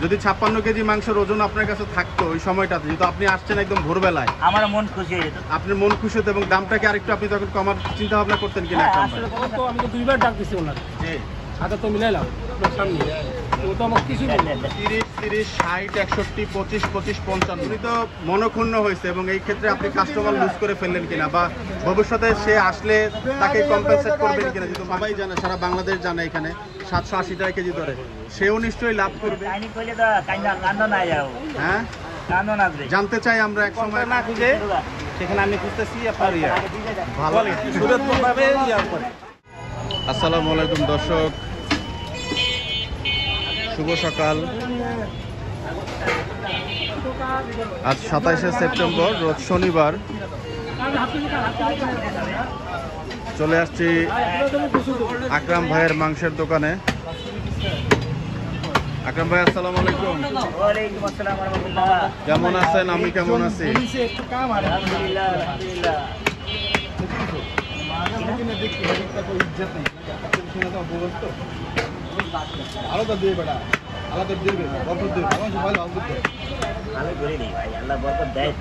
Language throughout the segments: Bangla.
যদি 56 কেজি মাংসের ওজন আপনার কাছে থাকতো ওই সময়টাতে, যেহেতু আপনি আসছেন একদম ভোরবেলায়, আমার মন খুশি হয়ে যেত। আপনার মন খুশি হতো এবং দামটাকে আরেকটু আপনি তখন কমার চিন্তা ভাবনা করতেন কিনা? আসলে তো আমি তো 2 বার ডাক দিছি ওনার, জি, হাতে তো মিলাইলাম আপনার সামনে, ও তো আমার কিছু বলল না। 30, 30, 60, 61, 25, 25, 55 উনি তো মনক্ষুণ্ণ হয়েছে এবং এই ক্ষেত্রে আপনি কাস্টমার লুজ করে ফেললেন কিনা, বা ভবিষ্যতে সে আসলে তাকে কম্পেনসেট করবেন কিনা? যেহেতু সবাই জানে, সারা বাংলাদেশ জানে এখানে 780 টাকা কেজি ধরে, সেও নিশ্চয়ই লাভ করবে। কাহিনী কইলে তো কান্দ না যাও, হ্যাঁ, কান্দ না করে জানতে চাই আমরা এক সময় না খুঁজে সেখানে আমি খুঁজতেছি আপনার ইয়া ভালো। সুরতভাবে ইয়া করে। আসসালামু আলাইকুম দর্শক, শুভ সকাল। আজ 27শে সেপ্টেম্বর, রোজ শনিবার। চলে আসছি আকরাম ভাইয়ের মাংসের দোকানে। আকরাম ভাই, আসসালামু আলাইকুম। ওয়ালাইকুম আসসালাম ওয়া রাহমাতুল্লাহ। কেমন আছেন? আমি কেমন আছি? আলহামদুলিল্লাহ আলহামদুলিল্লাহ। আমি বলি নি ভাই, আল্লাহ বরকত দেয়।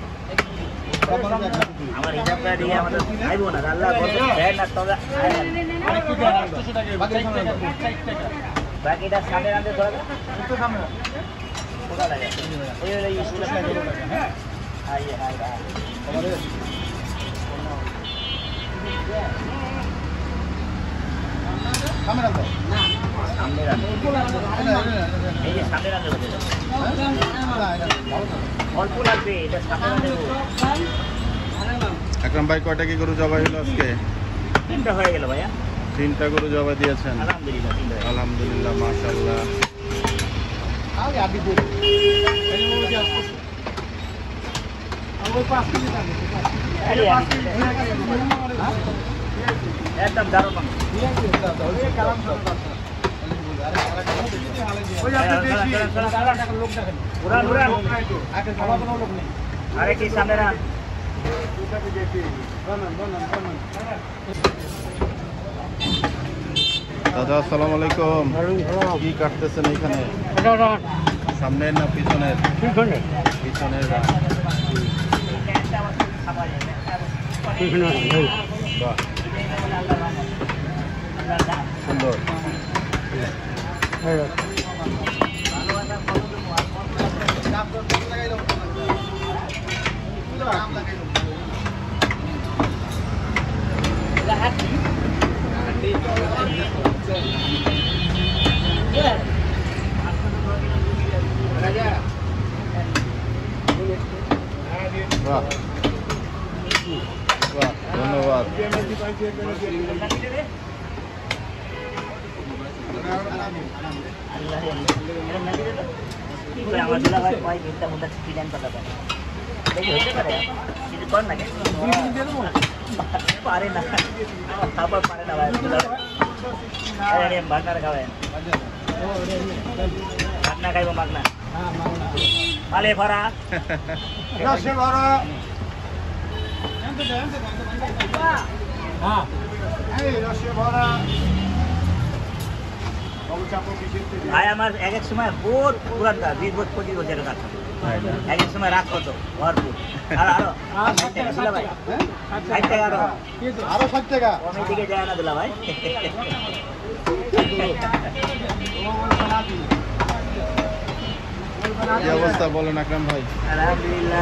আমার হিসাবটা দিয়ে আমাদের খাইব না, আল্লাহ বরকত দেয় না তবে বাকিটা সামনে রাখতে ধরা কোথা লাগে ওই ওই স্কুলের কাছে। হাই হাই সামনে রাখতে এই যে সামনে রাখতে অল্প লাগবে, এটা সামনে রাখতে। আকরাম ভাই, কয়টা কি গরু জবাই হলো আজকে? 3টা হয়ে গেল ভাইয়া, 3টা গরু জবাই দিয়েছেন? আলহামদুলিল্লাহ 3টা। আলহামদুলিল্লাহ, মাশাআল্লাহ। একদম দারুণ মাংস। আরে কি সামনে না দাদা, আসসালামু আলাইকুম। কি কাটতেছেন এখানে? সামনের না পিছনের? পিছনের। বাহ, সুন্দর। বাহ, বাহ, ধন্যবাদ। আমার দিলা ভাই কয় ঘন্টা মধ্যে চিকেন পাতা পারে দেখি হতে পারে কিছু কর না কেন পারে না খাবার পারে না ভাই। আরে বাগনার খাবেন? বাগনা খাইব? বাগনা পালে ভরা রসে ভরা। হ্যাঁ এই রসে ভরা ভাই। আমার এক এক সময় বহুত পুরান গাছ, 20-25 বছরের গাছ, এক এক সময় রাত কত ভরপুর। আর আরো 60 টাকা দিলা ভাই, 60 টাকা আরো 60 টাকা কমের দিকে যায় না দিলা ভাই। কি অবস্থা বলেন আকরাম ভাই? আলহামদুলিল্লাহ।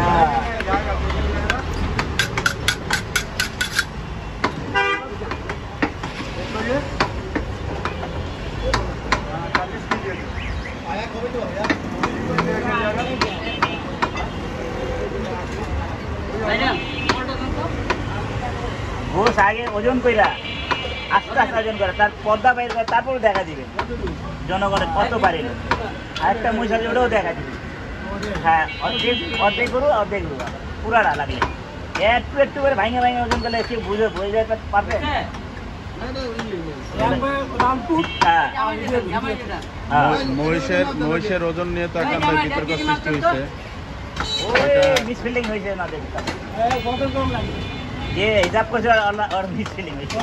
ঘোষ আগে ওজন কইরা আস্তে আস্তে ওজন করে, তার পর্দা বাইর করে, তারপরে দেখা দিবে জনগণের কত পারে। আরেকটা মহিষা ওটাও দেখা দিবে। হ্যাঁ, অর্ধেক অর্ধেক গরু অর্ধেক গরু পুরাটা লাগলে একটু একটু করে ভাঙে ভাঙে ওজন করলে কেউ বুঝে যায় পারবে। মহিষের ওজন নিয়ে তো আকরাম ভাই বিতর্ক সৃষ্টি হয়েছে। মিসফিল্ডিং হয়েছে না যে হিসাব করছে ওর মিসফিল্ডিং হয়েছে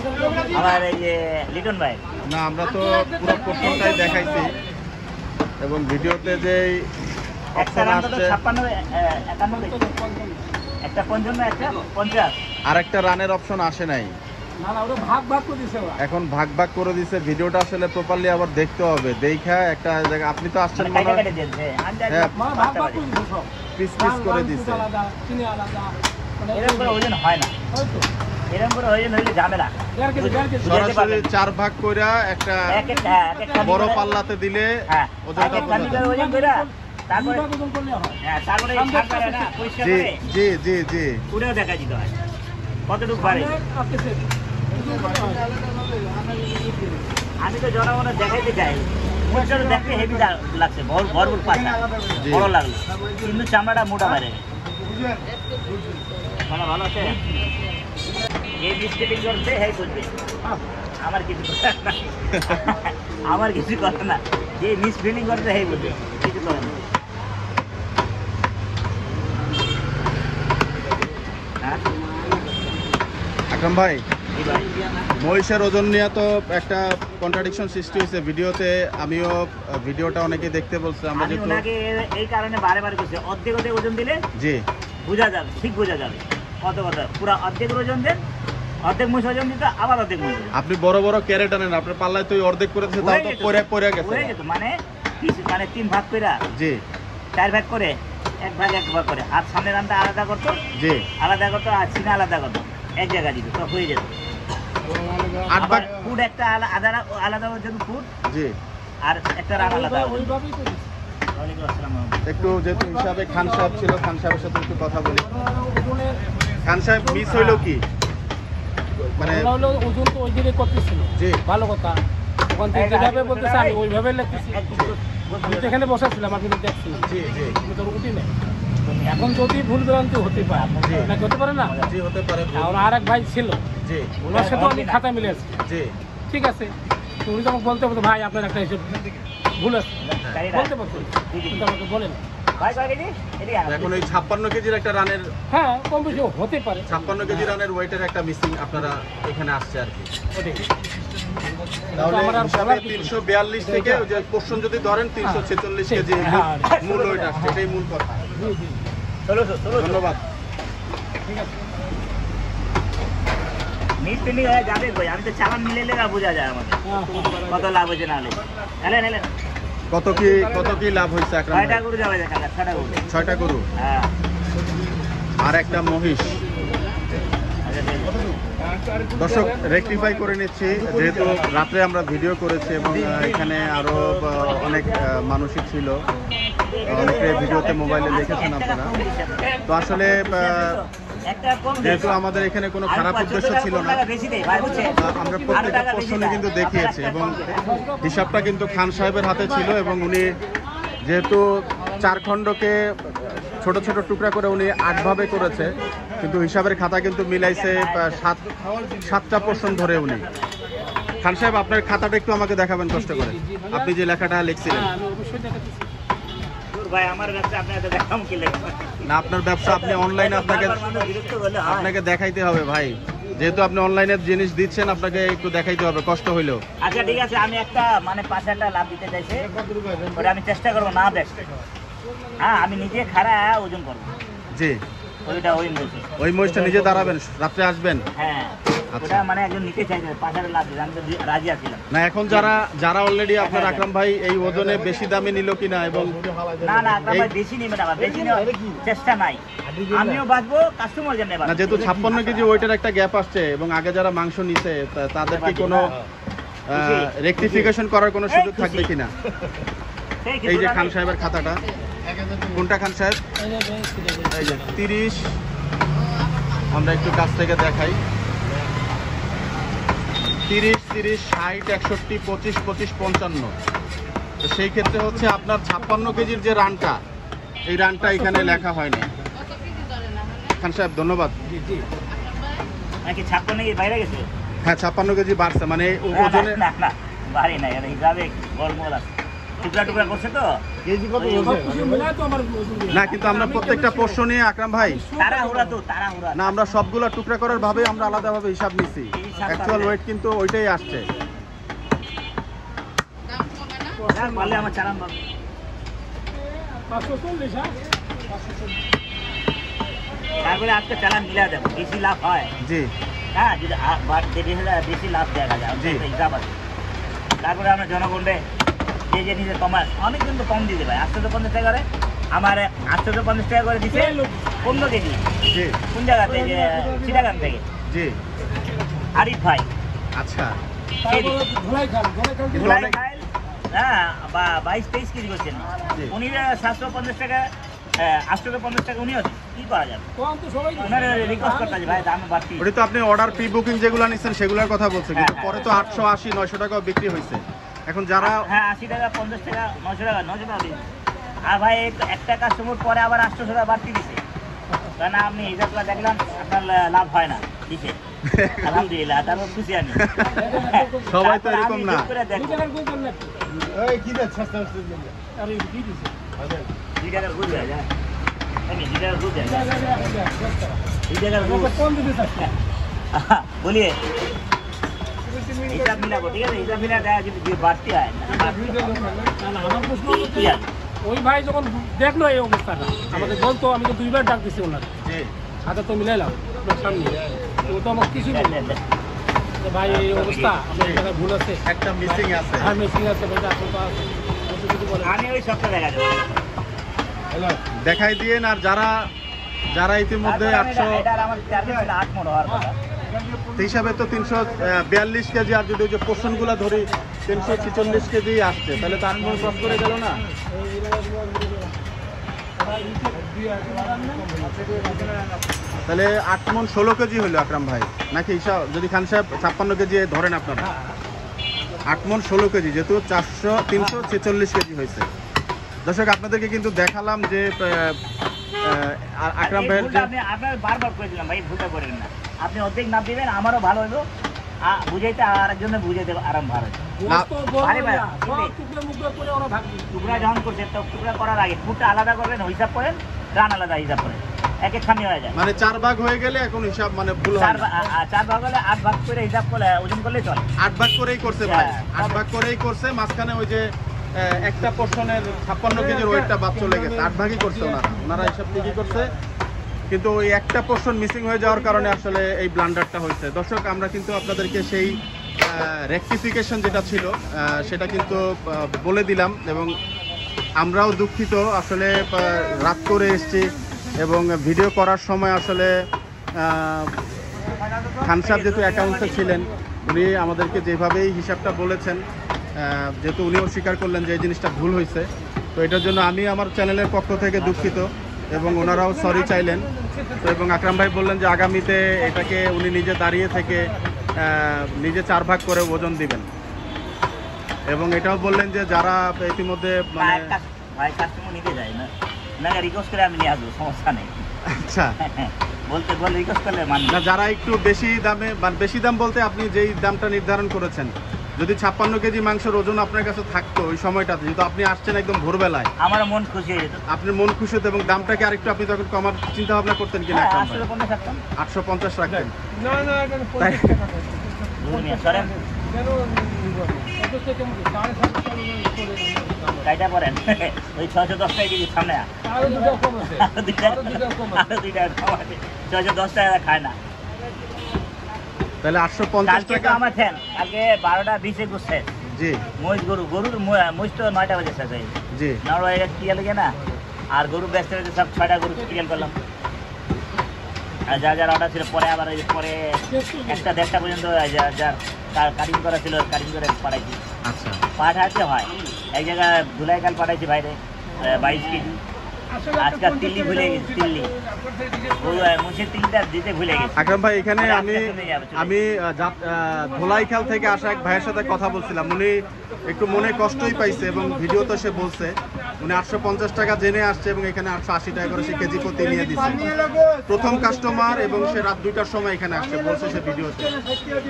আমার এই যে লিটন ভাই। না, আমরা তো পুরো প্রশ্নটাই দেখাইছি। এবং ভিডিওতে যে একটা রান তো 56 51 একটা 55 একটা 50 আর একটা রানের অপশন আসে নাই। না না ওরা ভাগ ভাগ করে দিছে ওরা। এখন ভাগ ভাগ করে দিছে। ভিডিওটা আসলে প্রপারলি আবার দেখতে হবে। দেখা একটা জায়গা আপনি তো আসছেন মনে হয় কেটে দিয়েছে আন্দাজ হ্যাঁ, মা ভাগ ভাগ করে দিছে সব। পিস পিস করে দিছে। আলাদা চিনি আলাদা মানে এরকম করে ওজন হয় না, হয়তো এরকম করে ওজন হইলে ঝামেলা। 1.5 কেজি 1.5 কেজি বুঝাতে সরাসরি পারবেন। 4 ভাগ কইরা একটা এক একটা বড় পাল্লাতে দিলে হ্যাঁ ওজনটা এক বোঝা যায়। ওজন কইরা তারপরে দুটো ওজন করলে হয়। হ্যাঁ তারপরে ভাগ করে না পরিষ্কার জি করে জি জি জি পুরো দেখা দিতে হয় কতটুকু পারে। আপনি সে আমি তো জনগণের দেখাইতে চাই, মুখটা দেখতে হেভি লাগছে, ভরপুর পাতা জি। বড় লাগলো, কিন্তু চামড়াটা মোটা বাইরে। ভালো আছে, এই বিস্কিটিং করছে হ্যাঁ বুঝবে, আমার কিছু করার না, আমার কিছু করার না, যে মিস ফিলিং করছে হ্যাঁ বুঝবে, কিছু করার না। হ্যাঁ আকরাম ভাই, এই ভাই মহিষের ওজন নিয়ে তো একটা কন্ট্রাডিকশন সৃষ্টি হয়েছে ভিডিওতে। আমিও ভিডিওটা অনেকে দেখতে বলছে। আমরা আমি যেহেতু ওনাকে এই কারণে বারে করছি, অর্ধেক ওজন দিলে জি বোঝা যাবে, ঠিক বোঝা যাবে কত কথা। পুরো অর্ধেক ওজন দেন, অর্ধেক মুষ ওজন দিতে আবার অর্ধেক মুষ আপনি বড় বড় ক্যারেট আনেন, আপনার পাল্লায় তো ওই অর্ধেক করে দিয়েছে, তাও তো পড়ে গেছে। হয়ে যেত, মানে মানে 3 ভাগ করে জি 4 ভাগ করে 1 ভাগ 1 ভাগ করে, আর সামনের রানটা আলাদা করতো, জি আলাদা করতো, আর চিনা আলাদা করতো, এক জায়গা দিত, তো হয়ে যেত। 8 ভাগ ফুড একটা আলাদা ওজন ফুড, জি। আর একটা রান আলাদা। ওইভাবেই তো দিছে। ওয়ালাইকুম আসসালাম। একটু যেহেতু হিসাবে খান সাহেব ছিল, খান সাহেবের সাথে একটু কথা বলি। ওজনের খান সাহেব মিস হইলো কি মানে ওরা হলো ওজন তো ওই দিকে করতেছিল। জি ভালো কথা। ওখান থেকে যেভাবে বলতেছে আমি ওইভাবে লিখতেছি। আমি তো এখানে বসাছিলাম, আপনি দেখছি। জি জি আমি তো উঠি নাই। এখন যদি ভুল ভ্রান্তি হতে পারে, জি। নাকি হতে পারে না? জি হতে পারে। আর আর এক ভাই ছিল, জি ওনার সাথে আমি খাতা মিলেছি। জি ঠিক আছে, তো উনি তখন বলতে বলতো ভাই আপনার একটা হিসেব ভুল আছে, বলতে পারতো, কিন্তু আমাকে বলেন। ভাই কয় কেজি? এদিকে আনো। এখন ওই 56 কেজির একটা রানের, হ্যাঁ কম বেশি হতে পারে। 56 কেজি রানের ওয়েটের একটা মিসিং আপনারা এখানে আসছে আর কি। ওটাই। তাহলে আমার আর হিসাবে বলার কিছু নেই। 342 থেকে ওই যে পোর্শন যদি ধরেন 346 কেজি হ্যাঁ। মূল ওয়েট আসছে, এটাই মূল কথা। জি, জি। চলো। ধন্যবাদ। ঠিক আছে। মিট ফিলিং হয়ে যাবে কই, আমি তো চালান মিলাইলে না বোঝা যায় আমাদের হ্যাঁ, কত লাভ হয়েছে না হলে। এলেন কত কি লাভ হয়েছে আকরাম ভাই? 6টা গরু যাবে দেখা, 6টা গরু। 6টা গরু হ্যাঁ আর একটা মহিষ। আচ্ছা ঠিক আছে। দর্শক রেকটিফাই করে নিচ্ছি, যেহেতু রাত্রে আমরা ভিডিও করেছি এবং এখানে আরো অনেক মানুষই ছিল, অনেকে ভিডিওতে মোবাইলে দেখেছেন আপনারা। তো আসলে একটা কম যেহেতু আমাদের এখানে কোনো খারাপ উদ্দেশ্য ছিল না, বেশি দেই ভাই বুঝছেন, আমরা প্রত্যেকটা পোর্শনে কিন্তু দেখিয়েছি এবং হিসাবটা কিন্তু খান সাহেবের হাতে ছিল এবং উনি যেহেতু 4 খণ্ডকে ছোট ছোট টুকরা করে উনি 8 ভাবে করেছে, কিন্তু হিসাবের খাতা কিন্তু মিলাইছে 7টা পোর্শন ধরে উনি। খান সাহেব আপনার খাতাটা একটু আমাকে দেখাবেন কষ্ট করে, আপনি যে লেখাটা লিখছিলেন। হ্যাঁ, আমি অবশ্যই দেখাচ্ছি। ভাই আমার ব্যবসা আপনি এত দেখাম কি লাগবে না আপনার ব্যবসা, আপনি অনলাইনে আপনাকে দেখাইতে হবে ভাই, যেহেতু আপনি অনলাইনে জিনিস দিচ্ছেন আপনাকে একটু দেখাইতে হবে কষ্ট হইলেও। আচ্ছা ঠিক আছে, আমি একটা মানে 5-6টা লাভ দিতে চাইছি, ওটা আমি চেষ্টা করবো না দেখতে। হ্যাঁ আমি নিজে খাড়া ওজন করবো, জি ওই বলছি। ওই মহিষটা নিজে দাঁড়াবেন, রাত্রে আসবেন। হ্যাঁ ওটা মানে একজন নিতে চাইছে, 5-6টা লাভ দিতে, আমি তো রাজি আছিলাম। না এখন যারা অলরেডি আপনার আকরাম ভাই এই ওজনে বেশি দামে নিল কিনা এবং না আকরাম ভাই বেশি নেবে না, বেশি নেওয়ার চেষ্টা নাই, আমিও বাঁচবো, কাস্টমার জন্য না, যেহেতু 56 কেজি ওইটার একটা গ্যাপ আসছে এবং আগে যারা মাংস নিছে তাদের কি কোনো রেকটিফিকেশন করার কোনো সুযোগ থাকবে কিনা? এই যে খান সাহেবের খাতাটা, কোনটা খান সাহেব? এই যে 30, আমরা একটু কাছ থেকে দেখাই, 30, 60, 61, 25, 25, 55। তো সেই ক্ষেত্রে হচ্ছে আপনার 56 কেজির যে রানটা, এই রানটা এখানে লেখা হয়নি। খান সাহেব ধন্যবাদ। নাকি 56 নাকি বাইরে গেছে? হ্যাঁ 56 কেজি বাড়ছে, মানে ওজনে না বাড়ি নাই, আর হিসাবে গড়মড় আছে, টুকরা করছে তো। সবকিছু মিলায় তো আমার ওজন দিয়ে। না, কিন্তু আমরা প্রত্যেকটা পোর্শনে আকরাম ভাই তাড়াহুড়া না, আমরা সবগুলো টুকরা করার ভাবে আমরা আলাদাভাবে হিসাব নিচ্ছি, অ্যাকচুয়াল ওয়েট কিন্তু ওইটাই আসছে। পারলে আমার চালান পাবে। 540, হ্যাঁ? তারপরে আজকে চালান মিলা দেবো, বেশি লাভ হয়। জি হ্যাঁ, যদি বেশি লাভ দেখা যায়, জি। একটা হিসাব আছে। তারপরে আমরা জনগণে যে নিজে কমায় অনেক কিন্তু কম দিতে পারে। 850 টাকা করে আমার 850 টাকা করে দিচ্ছে 15 কেজি। জি কোন জায়গাতে? যে চিটাগাং থেকে জি আরিফ ভাই আচ্ছা তারপরে ধুলাই খাল ধুলাই খাইল, হ্যাঁ, বা 22-23 কেজি করছেন জি। উনি। 750 টাকা 850 টাকা উনিও কি করা যাবে? কম তো সবাই দিচ্ছে। ওনার রিকোয়েস্ট করতে আছে, ভাই দাম বাড়তি। ওটা তো আপনি অর্ডার প্রি বুকিং যেগুলো নিচ্ছেন সেগুলোর কথা বলছেন, কিন্তু হ্যাঁ, পরে তো 880-900 টাকাও বিক্রি হয়েছে। এখন যারা হ্যাঁ 80 টাকা 50 টাকা 900 টাকা দিচ্ছে। আর ভাই একটা কাস্টমার পরে আবার 800 টাকা বাড়তি দিছে, কারণ আপনি হিসাবটা দেখলাম আপনার লাভ হয় না দিছে। আলহামদুলিল্লাহ, তারপর খুশি আমি। সবাই তো তারপর এরকম আমি না। ঠিক করে দেখবো। 2 টাকার গোল করলে এই কি রে সস্তা আরে কি দিছে? 2 টাকার গুড় দেয়, হ্যাঁ। আমি 2 টাকার গুড় দেয়, যা, 2 টাকার গুড়। কম দিতে চাচ্ছে। বলিয়ে হিসাব মিলাবো, ঠিক আছে? হিসাব মিলা দেখা যদি বাড়তি হয় না, না, না, আমার প্রশ্ন হলো কি যে, আছে? ওই ভাই যখন দেখলো এই অবস্থাটা আমাদের বলতো, আমি তো 2 বার ডাক দিছি ওনার জি হাতে তো মিলাইলাম আপনার সামনে, তো ও তো আমার কিছুই বললো না যে ভাই এই অবস্থা, আপনার এই জায়গায় ভুল আছে, একটা মিসিং আছে। হ্যাঁ মেশিন আছে, ভাই আসল তো আছে, ও তো কিছু বলে না। আমি ওই সবটা দেখা যাবো। দেখাই দিয়েন। আর যারা যারা ইতিমধ্যে 800 এটা আমার টার্গেট ছিল 8 মণ হওয়ার কথা। হিসাবে তো 342 কেজি, আর যদি ওই যে পোর্শনগুলো ধরি 346 কেজি আসছে, তাহলে তার মন ক্রস করে গেল না? তাহলে 8 মণ 16 কেজি হলো আকরাম ভাই, নাকি হিসাব যদি খান সাহেব 56 কেজি ধরেন আপনারা, 8 মণ 16 কেজি, যেহেতু 346 কেজি হয়েছে। দর্শক আপনাদেরকে কিন্তু দেখালাম যে আকরাম এই ভাইয়ের ভুলটা যে আপনার বারবার করে দিলাম, ভাই ভুলটা করেন না। আপনি অর্ধেক নাম দিবেন, আমারও ভালো হলো, বুঝাইতে আরেকজনের বুঝাইতে আরাম ভালো হলো। গোস্ত বড় আরে ভাই, না, সব কি রে? টুকরো মুকরো করে ওরা ভাগ দিচ্ছে। টুকরা যখন করছে, তো টুকরা করার আগে ফুটটা আলাদা করবেন, হিসাব করেন, রান আলাদা হিসাব করেন, এক এক খানি হয়ে যায়। মানে 4 ভাগ হয়ে গেলে এখন হিসাব মানে ভুল হয় না। 4 ভাগ হলে 8 ভাগ করে হিসাব করে ওজন করলে চলে। 8 ভাগ করেই করছে ভাই, হ্যাঁ, 8 ভাগ করেই করছে। মাঝখানে ওই যে একটা পোর্শনের 56 কেজির ওয়েটটা বাদ চলে গেছে, 8 ভাগই করছে ওনারা হিসাব ঠিকই করছে, কিন্তু ওই একটা পোর্শন মিসিং হয়ে যাওয়ার কারণে আসলে এই ব্লান্ডারটা হয়েছে। দর্শক আমরা কিন্তু আপনাদেরকে সেই রেকটিফিকেশন যেটা ছিল সেটা কিন্তু বলে দিলাম, এবং আমরাও দুঃখিত। আসলে রাত করে এসেছি এবং ভিডিও করার সময় আসলে খান সাহেব যেহেতু অ্যাকাউন্টসে ছিলেন, উনি আমাদেরকে যেভাবেই হিসাবটা বলেছেন, যেহেতু উনিও স্বীকার করলেন যে এই জিনিসটা ভুল হয়েছে, তো এটার জন্য আমি আমার চ্যানেলের পক্ষ থেকে দুঃখিত এবং ওনারাও সরি চাইলেন। তো এবং আকরাম ভাই বললেন যে আগামীতে এটাকে উনি নিজে দাঁড়িয়ে থেকে নিজে 4 ভাগ করে ওজন দিবেন, এবং এটাও বললেন যে যারা ইতিমধ্যে মানে ভাই কাস্টমার নিতে যায় না, না রিকোয়েস্ট করে আমি নিয়ে আসবো, সমস্যা নেই। আচ্ছা বল রিকোয়েস্ট করলে মানবে না, যারা একটু বেশি দামে, মানে বেশি দাম বলতে আপনি যেই দামটা নির্ধারণ করেছেন, যদি 56 কেজি মাংসের ওজন আপনার কাছে থাকতো ওই সময়টাতে, যেহেতু আপনি আসছেন একদম ভোরবেলায়, আমার মন খুশি হয়ে যেত। আপনার মন খুশি হতো এবং দামটাকে আরেকটু আপনি তখন কমার চিন্তা ভাবনা করতেন কিনা? হ্যাঁ, আকরাম ভাই? 850 রাখতেন। না, না, এখানে তাই 50 টাকা করে। সরেন কেন নিব? 50 টাকা মতো, 750 করে নিব। কাইটা পড়েন, ওই 610 টাকা কেজি সামনে আরো 2 টাকা কম আছে। আরো 2 টাকা আরো 2 টাকা কম আছে। আরো 2 টাকা কম আছে। 610 টাকা খায় না। তাহলে 850 কালকে তো টাকা। আমার ঠেন, কালকে 12টা 20-এ গুছছে জি মহিষ গরুর মহিষ তো 9টা বাজে শেষ হয়ে গেছে। জি 9 বাজে ক্লিয়ার লাগে না, আর গরু ব্যস্ত হয়েছে, সব 6টা গরু ক্লিয়ার করলাম। আর যার অর্ডার ছিল পরে আবার ওই যে পরে 1টা-1.5টা পর্যন্ত যার কাটিং করা ছিল কাটিং করে পাঠাইছি। আচ্ছা পাঠাতে হয় এক জায়গায় ধুলাইকাল পাঠাইছি বাইরে 22 কেজি। আজকাল তিল্লি ভুলে গেছি, তিল্লি মুসের তিল্লিটা দিতে ভুলে গেছি। আকরাম ভাই, এখানে আজকে আমি চলে যাবে, চলে আমি ধোলাইখাল থেকে আসা এক ভাইয়ের সাথে কথা বলছিলাম। উনি একটু মনে কষ্টই পাইছে এবং ভিডিও তো সে বলছে উনি 850 টাকা জেনে আসছে এবং এখানে 880 টাকা করে সে কেজি প্রতি নিয়ে দিচ্ছে। প্রথম কাস্টমার এবং সে রাত 2টার সময় এখানে আসছে বলছে সে ভিডিওতে।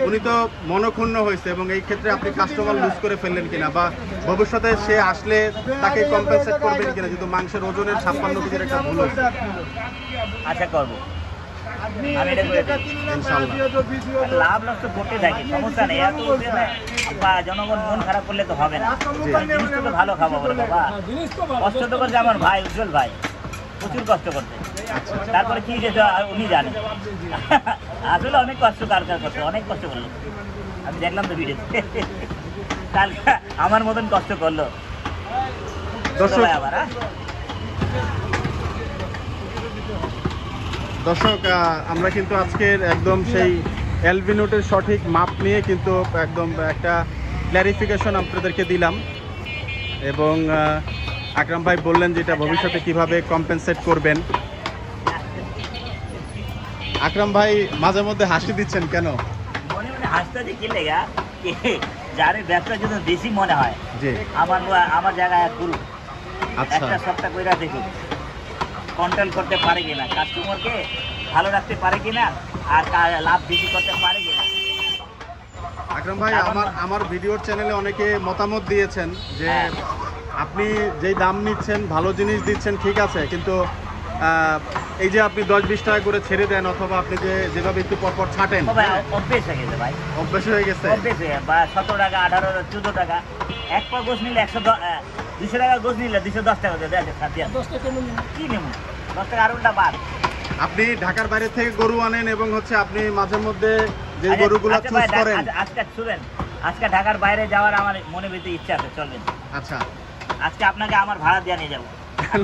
উনি তো মনক্ষুণ্ণ হয়েছে এবং এই ক্ষেত্রে আপনি কাস্টমার লুজ করে ফেললেন কিনা, বা ভবিষ্যতে সে আসলে তাকে কম্পেনসেট করবেন কিনা, যেহেতু মাংসের ওজনের 56 কেজির একটা ভুল হয়েছে। আশা করবো আমি এটা করে দিই। ইনশাআল্লাহ। লাভ লস তো করতে থাকি, সমস্যা নেই। এত বা জনগণ মন খারাপ করলে তো হবে না। জিনিসটা তো ভালো খাবো বলে বাবা। জিনিস তো ভালো। কষ্ট তো করছে আমার ভাই উজ্জ্বল ভাই, প্রচুর কষ্ট করতে। তারপরে কি যে উনি জানেন আসলে অনেক কষ্ট, কার করছে অনেক কষ্ট করলো, আমি দেখলাম তো ভিডিওতে। কাল আমার মতন কষ্ট করলো দর্শক ভাই আবার। দর্শক আমরা কিন্তু আজকের একদম সেই এলভি নোটের সঠিক মাপ নিয়ে কিন্তু একদম একটা ক্ল্যারিফিকেশন আপনাদেরকে দিলাম, এবং আকরাম ভাই বললেন যেটা ভবিষ্যতে কিভাবে কম্পেনসেট করবেন। আকরাম ভাই মাঝে মধ্যে হাসি দিচ্ছেন কেন? মনে মনে হাসতে যে কি লেগা, যার ব্যবসা যদি বেশি মনে হয়, জি আমার জায়গায় গুরু আচ্ছা একটা সপ্তাহ কইরা দেখুন কন্ট্রোল করতে পারে কিনা, কাস্টমারকে ভালো রাখতে পারে কিনা, আর লাভ বেশি করতে পারে কিনা। আকরাম ভাই আমার ভিডিওর চ্যানেলে অনেকে মতামত দিয়েছেন যে হ্যাঁ। আপনি যেই দাম নিচ্ছেন ভালো জিনিস দিচ্ছেন ঠিক আছে, কিন্তু এই যে আপনি 10-20 টাকা করে ছেড়ে দেন, অথবা আপনি যেভাবে একটু পরপর ছাটেন, ভাই অভ্যেস হয়ে গেছে ভাই, অভ্যাস হয়ে গেছে। অভ্যেস হয়ে বা 17 টাকা 18 14 টাকা, এক পা গোছ নিলে 200 টাকা গোছ নিলে 210 টাকা দিয়ে দেয় খাদ্য। 10 টাকা কেমন? কি নেব 10 টাকা আর উল্টা বাদ। আপনি ঢাকার বাইরে থেকে গরু আনেন এবং হচ্ছে আপনি মাঝে মধ্যে যে গরুগুলো আচ্ছা চুজ ভাই, করেন। আজকে শুনেন, আজকে ঢাকার বাইরে যাওয়ার আমার মনে ভিতরে ইচ্ছা আছে, চলবেন। আচ্ছা আজকে আপনাকে আমার ভাড়া দিয়ে নিয়ে যাবো।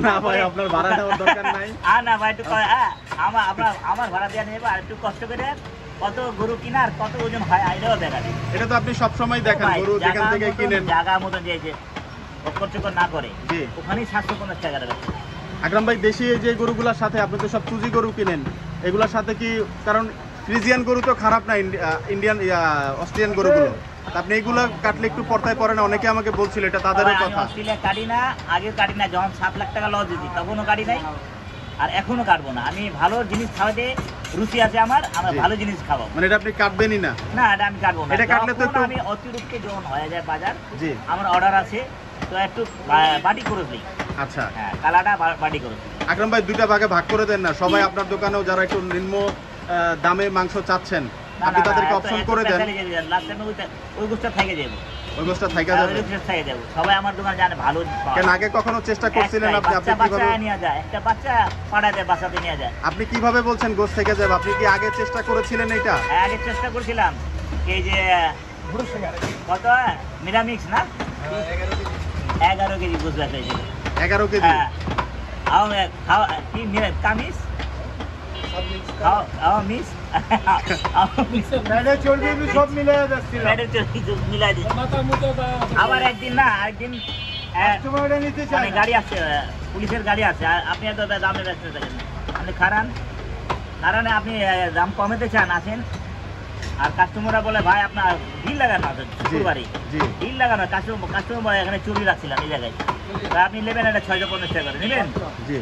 না ভাই, আপনার ভাড়া দেওয়ার দরকার নাই। না ভাই, একটু আমার ভাড়া দিয়ে নিয়ে যাবো, আর একটু কষ্ট করে কত গরু কিনা আর কত ওজন হয় এটাও দেখা যায়। এটা তো আপনি সব সময় দেখেন, গরু যেখান থেকে কিনেন। জায়গা মতন যে অক্ষর না করে জি। ওখানেই 750 টাকা দেবে। আকরাম ভাই, দেশি এই যে গরুগুলোর সাথে আপনি তো সব চুজি গরু কিনেন, এগুলোর সাথে কি, কারণ ফ্রিজিয়ান গরু তো খারাপ না, ইন্ডিয়ান অস্ট্রেলিয়ান গরুগুলো, আপনি এগুলো কাটলে একটু পর্দায় পড়ে না? অনেকে আমাকে বলছিল এটা তাদেরও আমি কথা। অস্ট্রেলিয়া কাটি না, আগে কাটি না, যখন 7 লাখ টাকা লস দিতি তখনও কাটি নাই, আর এখনো কাটবো না। আমি ভালো জিনিস খাওয়াতে রুচি আছে আমার জি। ভালো জিনিস খাওয়াবো। মানে এটা আপনি কাটবেনই না? না, এটা আমি কাটবো না। এটা কাটলে তো যখন একটু- আমি অতিরিক্ত যখন হয়ে যায় বাজার, জি আমার অর্ডার আছে, তো একটু বাটি করে দিই। আচ্ছা। হ্যাঁ, কালাটা বাটি করে দিই। আকরাম ভাই, দুইটা ভাগে ভাগ করে দেন না, সবাই আপনার দোকানেও যারা একটু নিম্ন দামে মাংস চাচ্ছেন আপনি তাদেরকে অপশন করে দেন। লাস্ট টাইমে ওই গোষ্ঠটা থেকে যাবো, ওই গোষ্ঠটা থাইকা ওই যাবে। গোষ্ঠটা থেকে যাবো। সবাই আমার দোকান জানে ভালো পাওয়া কেন যায়। আগে কখনো চেষ্টা করছিলেন আপনি? আপনি বাচ্চা কিভাবে নিয়ে যায়, একটা বাচ্চা পাড়া যায়, বাচ্চাতে নিয়ে যায়। আপনি কিভাবে বলছেন গোশ থেকে যাবে? আপনি কি আগে চেষ্টা করেছিলেন এটা? আগে চেষ্টা করছিলাম, এই যে কত মিরামিক্স না 11 কেজি গোস বেচা হয়েছিল। 11 কেজি? হ্যাঁ, কি কামিজ মিস মিলাই দিই। মাথা মুখে বা আবার একদিন মানে গাড়ি আছে, পুলিশের গাড়ি আছে, আপনি এত দামে ব্যস্ত থাকেন, আপনি কারণে আপনি দাম কমাতে চান, আসেন, আর কাস্টমাররা বলে ভাই আপনার বিল লাগানো আছে শুক্রবারই, জি বিল লাগানো, কাস্টমার এখানে চুরি রাখছিলাম এই জায়গায়, তা আপনি নেবেন এটা 650 টাকা করে নেবেন। জি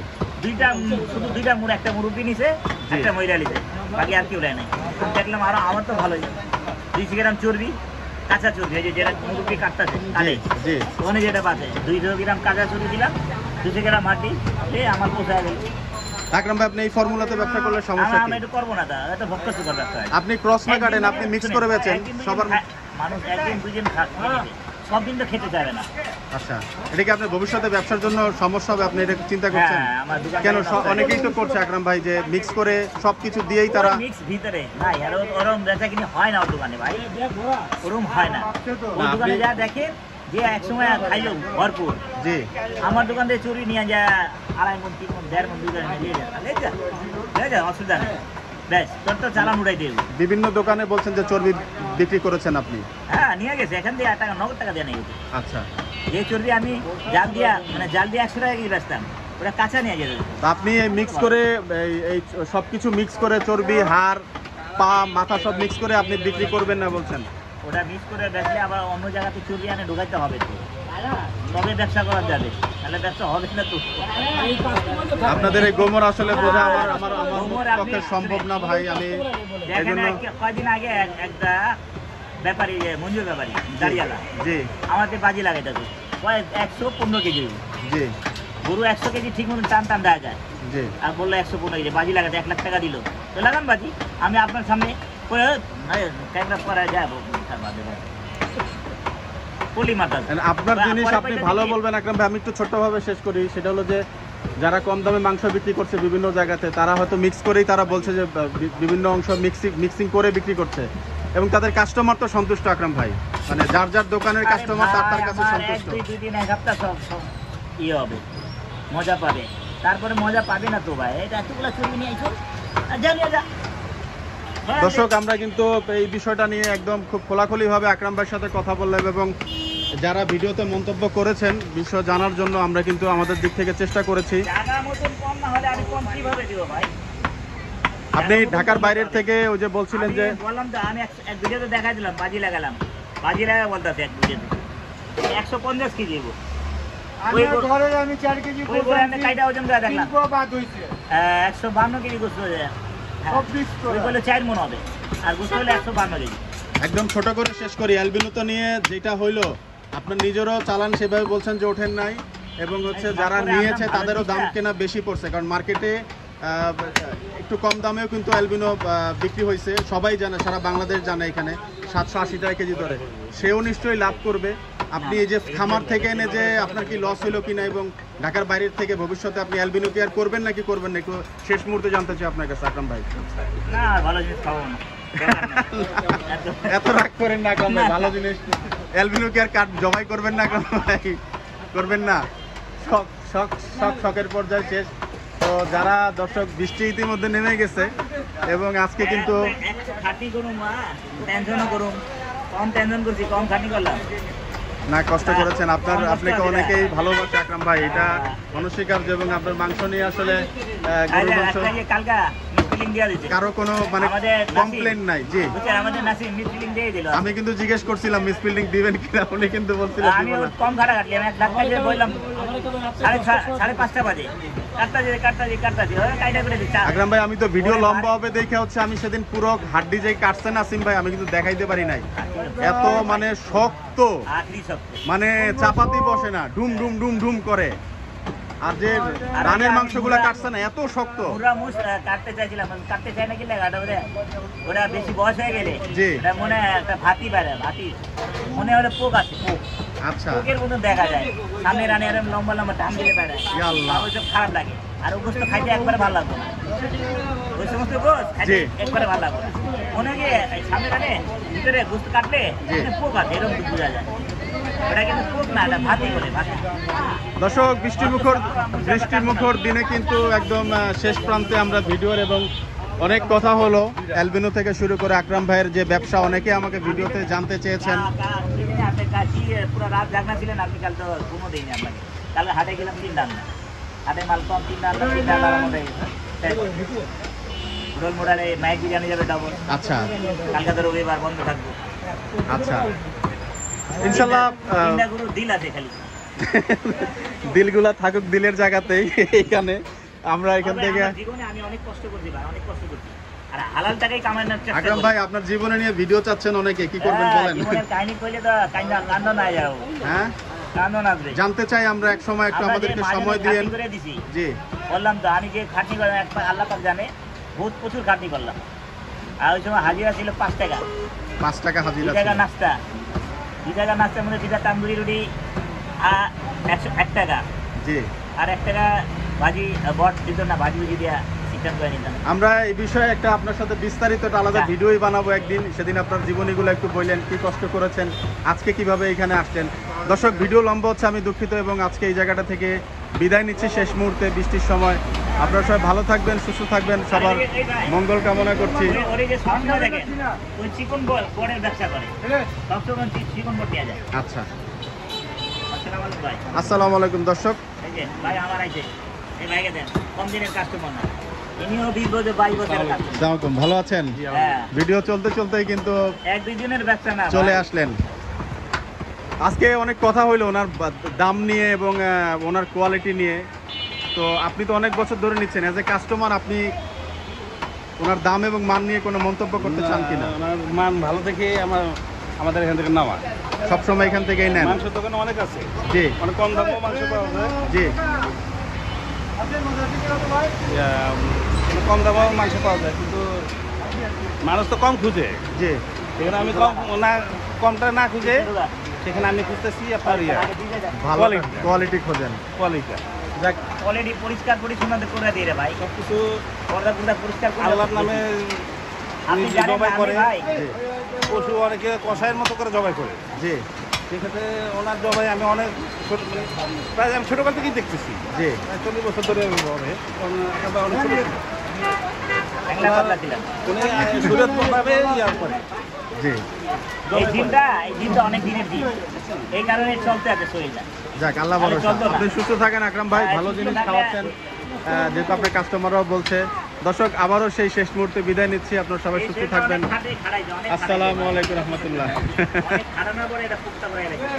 শুধু দুইটা একটা মুরব্বি নিছে, একটা মহিলা নিছে, বাকি আর কেউ নেয় নাই। দেখলাম আরো আমার তো ভালোই, 200 গ্রাম চর্বি, কাঁচা চর্বি, এই যে যেটা মুরব্বি কাটতেছে কাটে, জি ওখানে যেটা পাচ্ছে 200 গ্রাম কাঁচা চর্বি দিলাম, 200 গ্রাম মাটি, আমার পোষায় গেল। আকরাম ভাই, আপনি এই ফর্মুলাতে ব্যবসা করলে সমস্যা আমি কি? এটা করবো না, এটা ভক্ত সুগার ব্যবসা। আপনি ক্রস না কাটেন, আপনি মিক্স করে বেচেন সবার। মানুষ একদিন দুদিন সব দিন তো খেতে চাইবে না। আচ্ছা, এটা কি আপনার ভবিষ্যতে ব্যবসার জন্য সমস্যা হবে? আপনি এটা চিন্তা করছেন? হ্যাঁ, আমার দোকান কেন অনেকেই তো করছে আকরাম ভাই, যে মিক্স করে সবকিছু দিয়েই তারা। মিক্স ভিতরে না, আর ওরম বেচা কিনে হয় না ওর দোকানে ভাই, দেখ ঘোড়া ওরম হয় না। ওর দোকানে যা দেখেন যে একসময় খাইলো ভরপুর, জি আমার দোকান থেকে চুরি নিয়ে যায় 2.5 মণ 3 মণ 1.5 মণ 2 মণ নিয়ে যায়, অসুবিধা নেই, বেশ তোর তো চালান উড়াই দেব। বিভিন্ন দোকানে বলছেন যে চর্বি বিক্রি করেছেন আপনি। হ্যাঁ, নিয়ে গেছে, এখান থেকে টাকা নগদ টাকা দিয়ে নিয়ে গেছে। আচ্ছা, যে চর্বি আমি জাল দিয়ে 100 টাকা দিয়ে বেচতাম, ওটা কাঁচা নিয়ে যেত। তা আপনি এই মিক্স করে এই সবকিছু মিক্স করে চর্বি, হাড়, পা, মাথা সব মিক্স করে আপনি বিক্রি করবেন না বলছেন? ওটা মিক্স করে বেচলে আবার অন্য জায়গাতে চর্বি আনে ঢুকাইতে হবে তো, তবে ব্যবসা করা যাবে, তাহলে ব্যবসা হবে না তো। এই কাস্টমার তো আপনাদের এই গোমর আসলে বোঝা আমার গোমর আপনি- পক্ষে সম্ভব না ভাই। আমি দেখেন, এজন্য কয়দিন আগে একটা ব্যাপারী, মঞ্জুর ব্যাপারী দাঁড়িয়ালা জি আমাদের বাজি লাগাইতে হবে 115 কেজি জি গরু, 100 কেজি ঠিক মতো টান দেওয়া যায়, জি আর বললো 115 কেজি বাজি লাগাতে 1 লাখ টাকা দিল। তো লাগান বাজি, আমি আপনার সামনে ক্যামেরা পরে যাবো পলি মাথা। আপনার জিনিস আপনি ভালো বলবেন আকরাম ভাই। আমি একটু ছোট্টভাবে শেষ করি, সেটা হলো যে যারা কম দামে মাংস বিক্রি করছে বিভিন্ন জায়গাতে, তারা হয়তো মিক্স করেই তারা বলছে যে বিভিন্ন অংশ মিক্সিং করে বিক্রি করছে, এবং তাদের কাস্টমার তো সন্তুষ্ট আকরাম ভাই, মানে যার যার দোকানের কাস্টমার তার কাছে সন্তুষ্ট। দুই দিন এক সপ্তাহ সব ইয়ে হবে, মজা পাবে। তারপরে মজা পাবে না তো ভাই, এটা এতগুলো চর্বি নিয়ে আইছো জানিয়ে যা। দর্শক, আমরা কিন্তু এই বিষয়টা নিয়ে একদম খুব খোলাখুলিভাবে আকরাম ভাইয়ের সাথে কথা বললাম, এবং যারা ভিডিওতে মন্তব্য করেছেন বিষয় জানার জন্য আমরা কিন্তু আমাদের দিক থেকে চেষ্টা করেছি। জায়গা মতন কম না হলে আমি কম কিভাবে দিব ভাই? আপনি ঢাকার বাইরের থেকে ওই যে বলছিলেন যে, বললাম তো আমি এক ভিডিওতে দেখাই দিলাম, বাজি লাগালাম, বাজি লাগা বলতেছে এক ভিডিওতে 150 কেজি দিব। ঘরে আমি 4 কেজি ওই করে আমি কাইটা ওজন দেয়া দেখলাম 152 কেজি গোস্ত হয়ে যায়। ওই বলে 4 মণ হবে, আর গোস্ত হলে 152 কেজি। একদম ছোট করে শেষ করি। অ্যালবিনো তো নিয়ে যেটা হইলো, আপনার নিজেরও চালান সেভাবে বলছেন যে ওঠেন নাই, এবং হচ্ছে যারা নিয়েছে তাদেরও দাম কেনা বেশি পড়ছে, কারণ মার্কেটে একটু কম দামেও কিন্তু অ্যালবিনো বিক্রি হয়েছে, সবাই জানে, সারা বাংলাদেশ জানে, এখানে 780 টাকা কেজি ধরে। সেও নিশ্চয়ই লাভ করবে। আপনি এই যে খামার থেকে এনে যে আপনার কি লস হলো কিনা, এবং ঢাকার বাইরের থেকে ভবিষ্যতে আপনি অ্যালবিনো কেয়ার করবেন নাকি করবেন না, একটু শেষ মুহূর্তে জানতে চাই আপনার কাছে আকরাম ভাই। না, ভালো জিনিস খাবো না। এত রাগ করেন না আকরাম ভাই, ভালো জিনিস অ্যালবিনো কেয়ার কার্ড জমাই করবেন না আকরাম ভাই, করবেন না। শখের পর্যায়ে শেষ। তো যারা দর্শক, বৃষ্টি ইতিমধ্যে নেমে গেছে, এবং আজকে কিন্তু খাটি করুন, টেনশনও করুন, কম টেনশন করছি, কম খাটি করলাম না, কষ্ট করেছেন আপনাকে অনেকেই ভালোবাসে আকরাম ভাই, এটা অনস্বীকার্য। এবং আপনার মাংস নিয়ে আসলে গরুর মাংস কালকা মিসফিলিং দিয়ে দিচ্ছে, কারো কোনো মানে কমপ্লেন নাই। জি, আমাদের নাসিম মিসফিলিং দিয়ে দিল। আমি কিন্তু জিজ্ঞেস করছিলাম মিসফিল্ডিং দিবেন কিনা, উনি কিন্তু বলছিলেন আমি কম খাটা কাটলি, আমি এক ডাক্তার যে বললাম 5:30 বাজে কাটতাছি কাইটা করে দিচ্ছি। আকরাম ভাই, আমি তো ভিডিও লম্বা হবে দেখে হচ্ছে আমি সেদিন পুরো হাড্ডি যে কাটছেন নাসিম ভাই, আমি কিন্তু দেখাইতে পারি নাই, এত মানে শক্ত, মানে চাপাতি বসে না, ডুম ডুম ডুম ডুম করে। আর যে রানের মাংসগুলো কাটছে না, এত শক্ত। পুরা মুস কাটতে চাইছিলাম, কাটতে চাই না কি লাগাটা ওরা বেশি বয়স হয়ে গেলে জি, মনে একটা ভাতি বাইরে, ভাতি মনে হলে পোক আছে, পোক। আচ্ছা, পোকের মতন দেখা যায় সামনে রানে, এরকম লম্বা লম্বা টান দিলে বাইরে, ওইসব খারাপ লাগে। আর ও গোস্ত খাইতে একবারে ভালো লাগতো না, ওই সমস্ত গোস্ত খাইতে একবারে ভালো লাগতো না। মনে হয় সামনে রানে ভিতরে গোস্ত কাটলে পোক আছে, এরকম বোঝা যায়। ওটা কিন্তু পোক না, এটা ভাতি বলে, ভাতি। দর্শক, বৃষ্টিমুখর দিনে কিন্তু একদম শেষ প্রান্তে আমরা ভিডিওর, এবং অনেক কথা হলো অ্যালবিনো থেকে শুরু করে আকরাম ভাইয়ের যে ব্যবসা, অনেকে আমাকে ভিডিওতে জানতে চেয়েছেন। পুরো রাত জাগনা ছিলেন আপনি, কাল তো ঘুমো দিইনি আপনাকে। কালকে হাটে গেলাম 3 ডাল, হাটে মাল কম 3 ডাল, 3 ডাল মধ্যে রোল মোড়ালে মাইক বিরিয়ানি যাবে ডাবল। আচ্ছা, কালকে তো রবিবার বন্ধ থাকবে। আচ্ছা, ইনশাআল্লাহ গুরু দিল আছে, খালি দিলগুলা থাকুক দিলের জায়গাতেই। এইখানে আমরা এখান থেকে জীবনে আমি অনেক কষ্ট করছি ভাই, অনেক কষ্ট করছি, আর হালাল টাকাই কামানোর চেষ্টা। আকরাম ভাই, আপনার জীবনে নিয়ে ভিডিও চাচ্ছেন অনেকে, কি করবেন বলেন? জীবনের কাহিনী কইলে তো কান্দ না যাও, হ্যাঁ কান্দ আসবে। জানতে চাই আমরা এক সময়, একটু আমাদেরকে সময় দিয়েন। জি, বললাম তো আমি যে খাটনি করলাম, একবার আল্লাহ পাক জানে, বহুত প্রচুর খাটনি করলাম। আর ওই সময় হাজিরা ছিল 5 টাকা, 5 টাকা হাজিরা, 2 টাকা নাস্তা, 2 টাকা নাস্তার মধ্যে 2টা তান্দুরি রুটি, 1 টাকা, জি, আর 1 টাকা ভাজি বট দিত না, ভাজি ভুজি দিয়া চিকেন করে নিতাম। আমরা এই বিষয়ে একটা আপনার সাথে বিস্তারিত একটা আলাদা ভিডিওই বানাবো একদিন, সেদিন আপনার জীবনীগুলো একটু বললেন, কি কষ্ট করেছেন, আজকে কিভাবে এখানে আসছেন। দর্শক, ভিডিও লম্বা হচ্ছে, আমি দুঃখিত, এবং আজকে এই জায়গাটা থেকে বিদায় নিচ্ছি শেষ মুহূর্তে, বৃষ্টির সময়। আপনারা সবাই ভালো থাকবেন, সুস্থ থাকবেন, সবার মঙ্গল কামনা করছি। ওই চিকন বড়ের ব্যবসা করে, সবসময় চিকন বড় দেওয়া যায়। আচ্ছা, ভাই আসসালামু আলাইকুম। দর্শক, এই যে ভাই আমার আইছে, এই ভাইকে দেন, কম দিনের কাস্টমার না, ইনিও 20 বছর 22 বছরের কাস্টমার। আসসালামু আলাইকুম, ভালো আছেন? হ্যাঁ, ভিডিও চলতে চলতেই কিন্তু 1-2 দিনের ব্যবসা না, চলে আসলেন। আজকে অনেক কথা হইলো ওনার দাম নিয়ে এবং ওনার কোয়ালিটি নিয়ে। তো আপনি তো অনেক বছর ধরে নিচ্ছেন, এজ এ কাস্টমার আপনি ওনার দাম এবং মান নিয়ে কোনো মন্তব্য করতে চান কিনা? ওনার মান ভালো দেখে আমাদের এখান থেকে নেওয়া, সবসময় এখান থেকেই নেন? মাংসের দোকানে অনেক আছে, জি, অনেক কম দামেও মাংস পাওয়া যায়। জি, কম দামেও মাংস পাওয়া যায়, কিন্তু মানুষ তো কম খুঁজে, জি এখানে আমি কমটা না খুঁজে সেখানে আমি খুঁজতেছি আপনার ভালো Quality. কোয়ালিটি খোঁজেন। কোয়ালিটি। যাক অলরেডি পরিষ্কার পরিচ্ছন্ন করে দিয়ে রে ভাই, সব কিছু পর্দা পুরদা পরিষ্কার করে আল্লাহর নামে আপনি নিজে জানেন জবাই না, করে, আমি ভাই জি পশু অনেকে কষায়ের মতো করে জবাই করে। জি সেক্ষেত্রে ওনার জবাই আমি অনেক প্রায় আমি ছোটোকাল থেকেই দেখতেছি, জি প্রায় 40 বছর ধরে হবে। অনেক ছোটো একটা পাতলা ছিলাম। উনি সুরতভাবে ইয়া করে। জি এই জিনটা অনেক দিনের দিন, এই কারণে চলতে আছে শরীরটা। যাক আল্লাহ তাহলে ভরসা। চলতো না। আপনি সুস্থ থাকেন আকরাম ভাই, হ্যাঁ, ভালো সুস্থ জিনিস থাকলে- খাওয়াচ্ছেন, যেহেতু আপনার কাস্টমাররাও বলছে। দর্শক আবারও সেই শেষ মুহূর্তে বিদায় নিচ্ছি, আপনার সবাই এই সুস্থ শরীরটা থাকবেন। অনেক খাটাই যায়, অনেক খাটাই যায়। আসসালামু আলাইকুম রহমতুল্লাহ। অনেক খাটানোর পরে এটা পুক্তা করে রেখেছে।